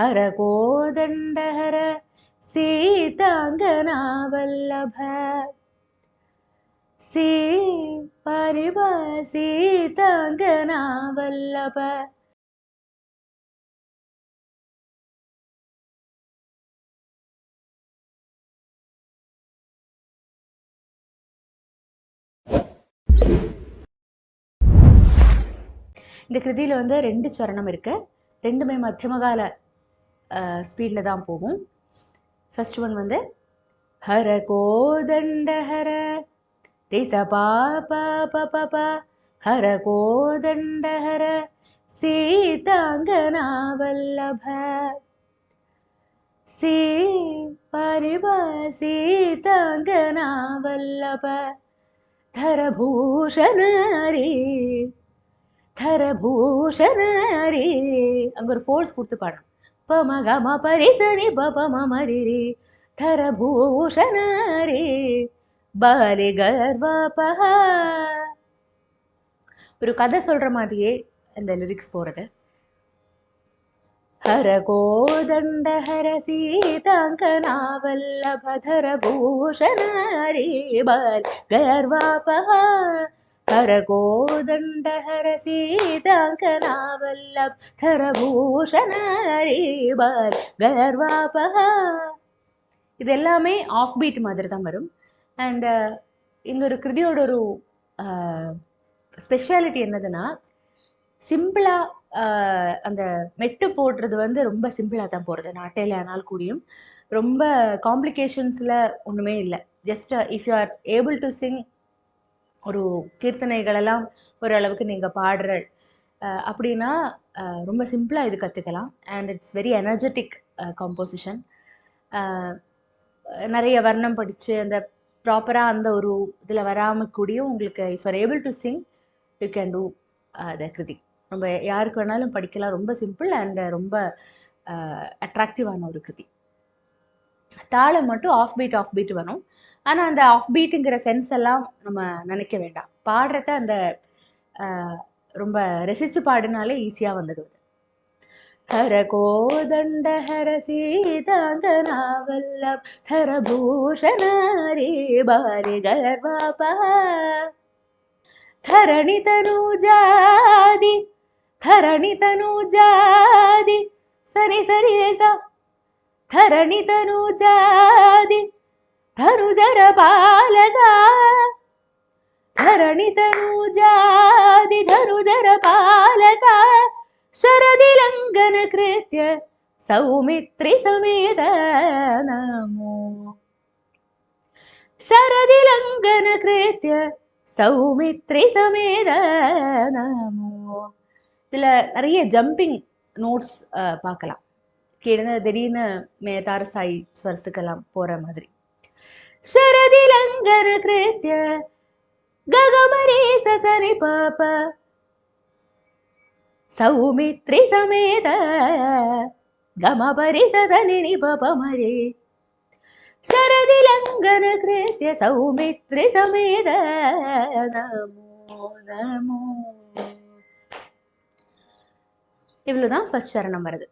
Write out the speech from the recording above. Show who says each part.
Speaker 1: हर कोदण्डहर सीताङ्गना वल्लभ परिव सीताङ्गना वल्लभ. இந்த கிருதியில் வந்து 2 சரணம் இருக்கு. ரெண்டுமே மத்தியமகால ஸ்பீடில் தான் போகும். ஃபர்ஸ்ட் ஒன் வந்து ஹர கோதண்டஹர ரிச பா பா ப ப ப ஹர கோதண்டஹர சீதாங்கனா வல்லப பரிவ சீதாங்கனா வல்லப தரபூஷணரி தரபூஷணரி. அங்க ஒரு ஃபோர்ஸ் கொடுத்து பாடணும். பம கம பரிசனி பபம மரிரி தரபூஷணரி பாலி கர்வபஹ. ஒரு கதை சொல்ற மாதிரியே அந்த லிரிக்ஸ் போறது. ஹர கோதண்ட ஹர சீதாங்கனா வல்லப தரபூஷணரி பாலி கர்வபஹ ஹர கோதண்ட ஹர சீதாங்கனா வல்லப தரபூஷணரி பாலி கர்வபஹ. இது எல்லாமே ஆஃப் பீட் மாதிரி தான் வரும். அண்ட் இந்த ஒரு கிருதியோட ஒரு ஸ்பெஷாலிட்டி என்னதுன்னா, சிம்பிளாக அந்த மெட்டு போடுறது வந்து ரொம்ப சிம்பிளாக தான் போடுறது. நாட்டையில் ஆனால் கூடியும் ரொம்ப காம்ப்ளிகேஷன்ஸில் ஒன்றுமே இல்லை. Just if you are able to Singh, ஒரு கீர்த்தனைகளெல்லாம் ஓரளவுக்கு நீங்கள் பாடுற அப்படின்னா ரொம்ப சிம்பிளாக இது கற்றுக்கலாம். And it's very energetic composition. நிறைய வர்ணம் படித்து அந்த ப்ராப்பராக அந்த ஒரு இதில் வராமல் கூடியும் உங்களுக்கு if are able to sing you can do the kriti. ரொம்ப யாருக்கு வேணாலும் படிக்கலாம். ரொம்ப சிம்பிள் அண்ட் ரொம்ப அட்ராக்டிவான ஒரு கிருதி. தாளம் மட்டும் ஆஃப் பீட் வரும். ஆனால் அந்த ஆஃப் பீட்டுங்கிற சென்ஸ் எல்லாம் நம்ம நினைக்க வேண்டாம். பாடுறத அந்த ரொம்ப ரசித்து பாடினாலே ஈஸியாக வந்துடுது. ஹர கோதண்ட ஹர சீதாங்கனா வல்லப தரபூஷணரி பாலி கர்வபஹ धरणि तनुजादि सनि सरि सा धरणि तनुजादि धनुजर पालका धरणि तनुजादि धनुजर पालका शरदि लङ्घन कृत्य सौमित्रि समेत नमो शरदि लङ्घन कृत्य சௌமித்ரி சமேத நமோ. இதில் நிறைய ஜம்பிங் நோட்ஸ் பார்க்கலாம். கீழே திடீர்னு தாரசாய் ஸ்வரத்துக்கெல்லாம் போகிற மாதிரி. ஷரதி லங்கன கிருத்ய ககமரி சசனி பாப சௌமித்ரி சமேத கமபரி சசனி நிபபமரி शरदि लङ्घन कृत्य सौमित्रि समेत नमो नमो. இவ்வளவுதான் ஃபர்ஸ்ட் சரணம் வருது.